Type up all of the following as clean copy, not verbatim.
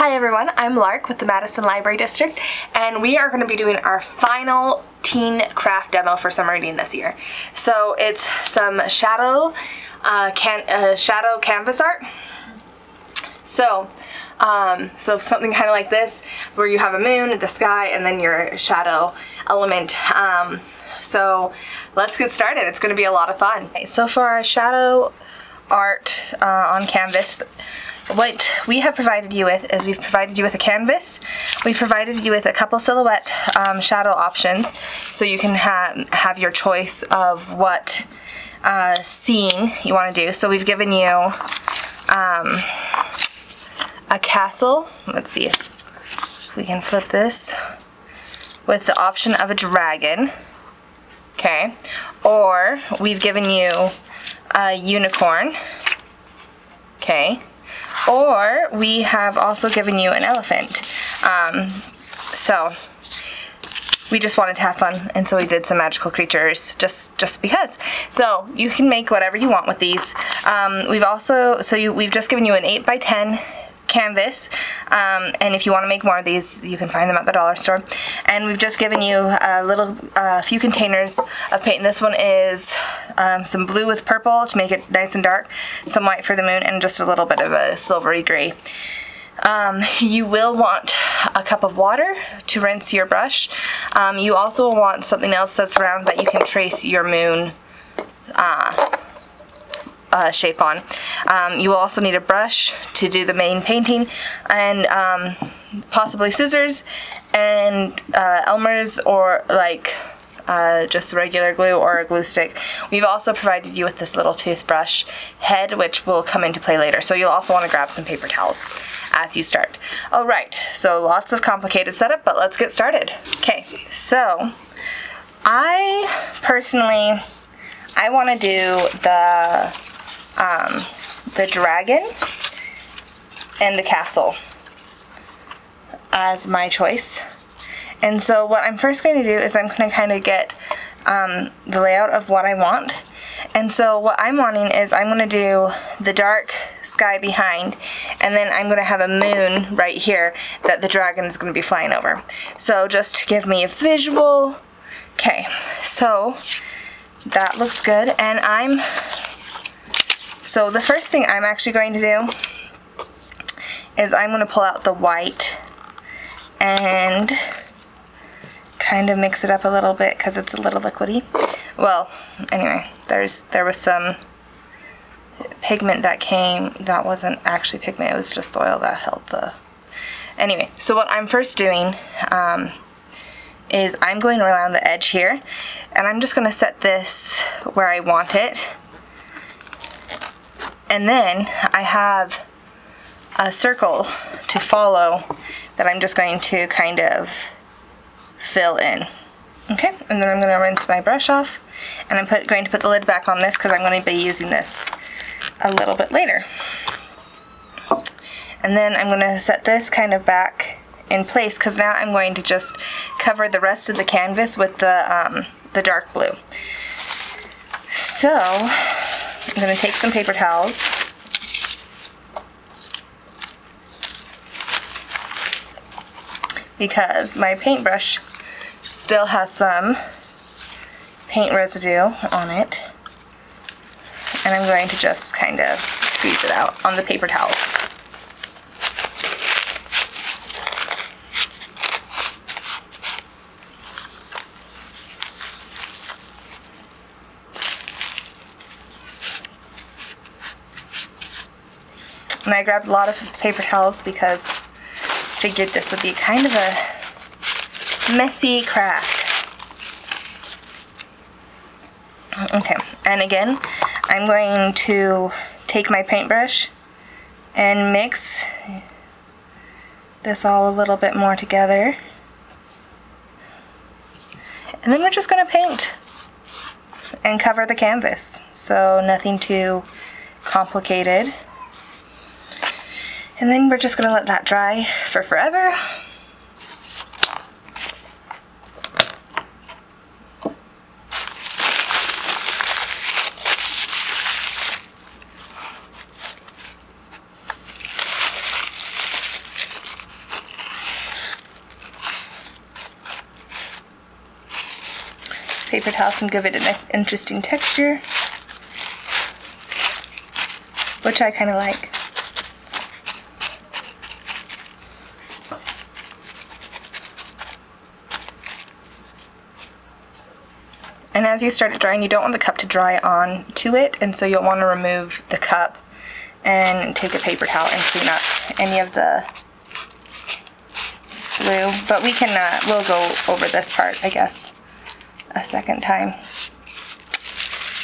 Hi everyone, I'm Lark with the Madison Library District, and we are going to be doing our final teen craft demo for summer reading this year. So it's some shadow canvas art. So something kind of like this, where you have a moon, the sky, and then your shadow element. So let's get started. It's going to be a lot of fun. Okay, so for our shadow art on canvas, what we have provided you with is we've provided you with a canvas. We've provided you with a couple silhouette shadow options, so you can have your choice of what scene you want to do. So we've given you a castle. Let's see if we can flip this, with the option of a dragon. Okay, or we've given you a unicorn. Okay. Or we have also given you an elephant. So we just wanted to have fun, and so we did some magical creatures just because. So you can make whatever you want with these. We've just given you an 8x10 canvas, and if you want to make more of these, you can find them at the dollar store. And we've just given you a few containers of paint. And this one is some blue with purple to make it nice and dark, some white for the moon, and just a little bit of a silvery gray. You will want a cup of water to rinse your brush. You also want something else that's round that you can trace your moon shape on. You will also need a brush to do the main painting, and possibly scissors and Elmer's, or like just regular glue or a glue stick. We've also provided you with this little toothbrush head, which will come into play later. So you'll also want to grab some paper towels as you start. Alright, so lots of complicated setup, but let's get started. Okay, so I personally want to do the dragon and the castle as my choice. And so what I'm first going to do is I'm going to kind of get the layout of what I want. And so what I'm wanting is I'm going to do the dark sky behind, and then I'm going to have a moon right here that the dragon is going to be flying over. So just to give me a visual. Okay, so that looks good. And so the first thing I'm actually going to do is I'm going to pull out the white and kind of mix it up a little bit because it's a little liquidy. Well, anyway, there was some pigment that came that wasn't actually pigment, it was just oil that held the... Anyway, so what I'm first doing is I'm going around the edge here, and I'm just going to set this where I want it. And then I have a circle to follow that I'm just going to kind of fill in. Okay, and then I'm going to rinse my brush off, and I'm going to put the lid back on this because I'm going to be using this a little bit later. And then I'm going to set this kind of back in place, because now I'm going to just cover the rest of the canvas with the dark blue. So I'm going to take some paper towels, because my paintbrush still has some paint residue on it, and I'm going to just kind of squeeze it out on the paper towels. And I grabbed a lot of paper towels because I figured this would be kind of a messy craft. Okay, and again, I'm going to take my paintbrush and mix this all a little bit more together. And then we're just going to paint and cover the canvas. So nothing too complicated. And then we're just going to let that dry for forever. Paper towel can give it an interesting texture, which I kind of like. And as you start it drying, you don't want the cup to dry on to it, and so you'll want to remove the cup and take a paper towel and clean up any of the glue. But we can, we'll go over this part, I guess, a second time,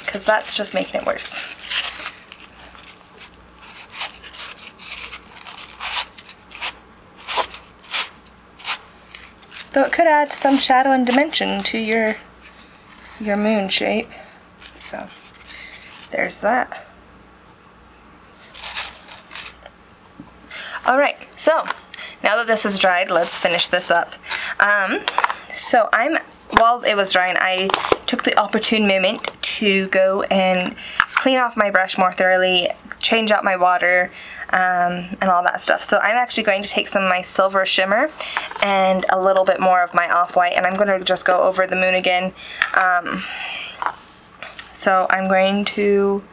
because that's just making it worse. Though it could add some shadow and dimension to your moon shape. So there's that. Alright, so now that this is dried, let's finish this up. So while it was drying, I took the opportune moment to go and clean off my brush more thoroughly, change out my water, and all that stuff. So I'm actually going to take some of my silver shimmer and a little bit more of my off-white, and I'm going to just go over the moon again. So I'm going to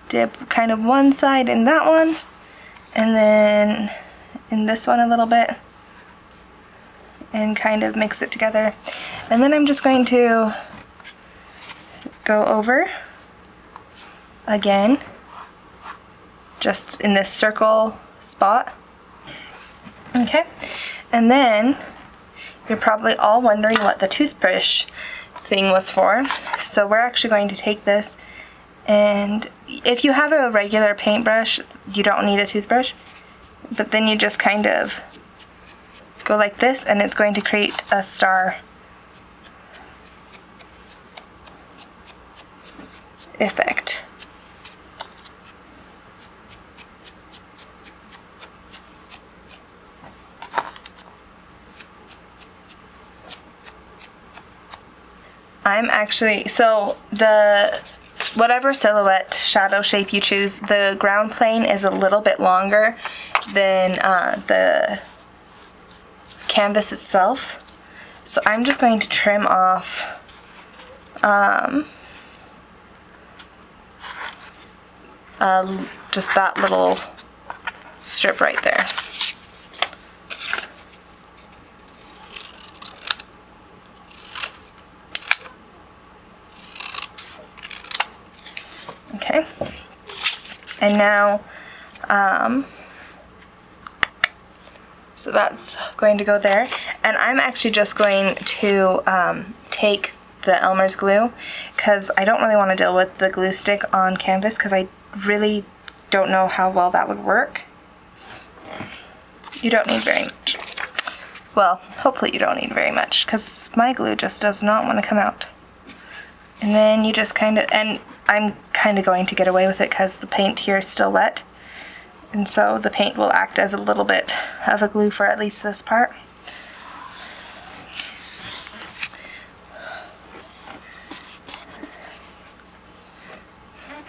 dip kind of one side in that one, and then in this one a little bit, and kind of mix it together. And then I'm just going to go over again, just in this circle spot. Okay, and then you're probably all wondering what the toothbrush thing was for. So we're actually going to take this, and if you have a regular paintbrush, you don't need a toothbrush, but then you just kind of go like this, and it's going to create a star effect. I'm actually, so whatever silhouette shadow shape you choose, the ground plane is a little bit longer than the canvas itself. So I'm just going to trim off just that little strip right there. Okay, and now, so that's going to go there, and I'm actually just going to take the Elmer's glue, because I don't really want to deal with the glue stick on canvas, because I really don't know how well that would work. You don't need very much. Well, hopefully you don't need very much, because my glue just does not want to come out. And then you just kind of, and I'm kind of going to get away with it because the paint here is still wet, and so the paint will act as a little bit of a glue for at least this part.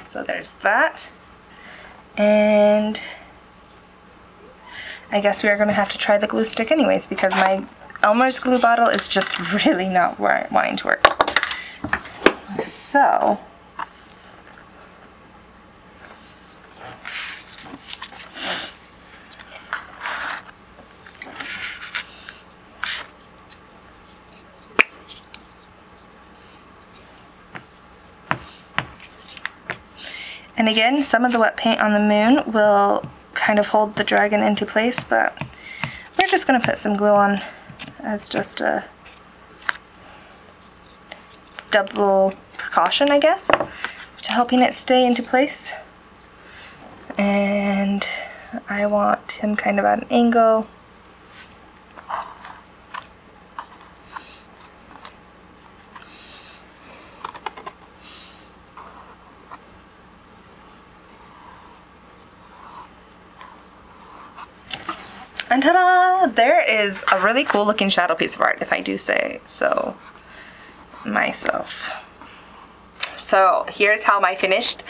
So there's that, and I guess we are going to have to try the glue stick anyways, because my Elmer's glue bottle is just really not wanting to work. So and again, some of the wet paint on the moon will kind of hold the dragon into place, but we're just going to put some glue on as just a double precaution, I guess, to helping it stay into place. And I want him kind of at an angle. And ta-da! There is a really cool looking shadow piece of art, if I do say so myself. So here's how my finished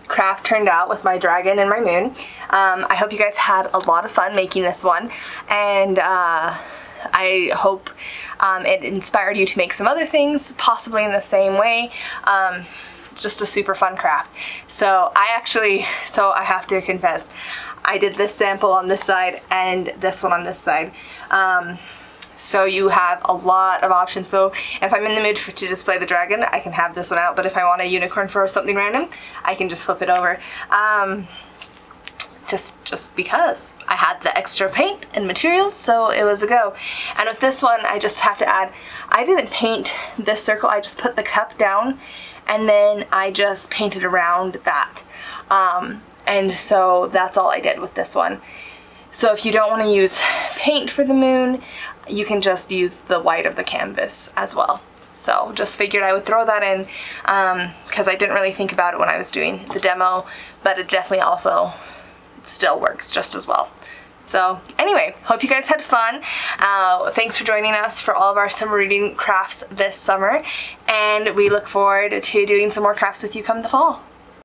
craft turned out with my dragon and my moon. I hope you guys had a lot of fun making this one, and I hope it inspired you to make some other things, possibly in the same way. Just a super fun craft. So I have to confess, I did this sample on this side and this one on this side. So you have a lot of options. So if I'm in the mood to display the dragon, I can have this one out, but if I want a unicorn for something random, I can just flip it over. Just because I had the extra paint and materials, so it was a go. And with this one, I just have to add, I didn't paint this circle, I just put the cup down and then I just painted around that. And so that's all I did with this one. So if you don't want to use paint for the moon, you can just use the white of the canvas as well. So just figured I would throw that in because I didn't really think about it when I was doing the demo, but it definitely also still works just as well. So anyway, hope you guys had fun. Thanks for joining us for all of our summer reading crafts this summer, and we look forward to doing some more crafts with you come the fall.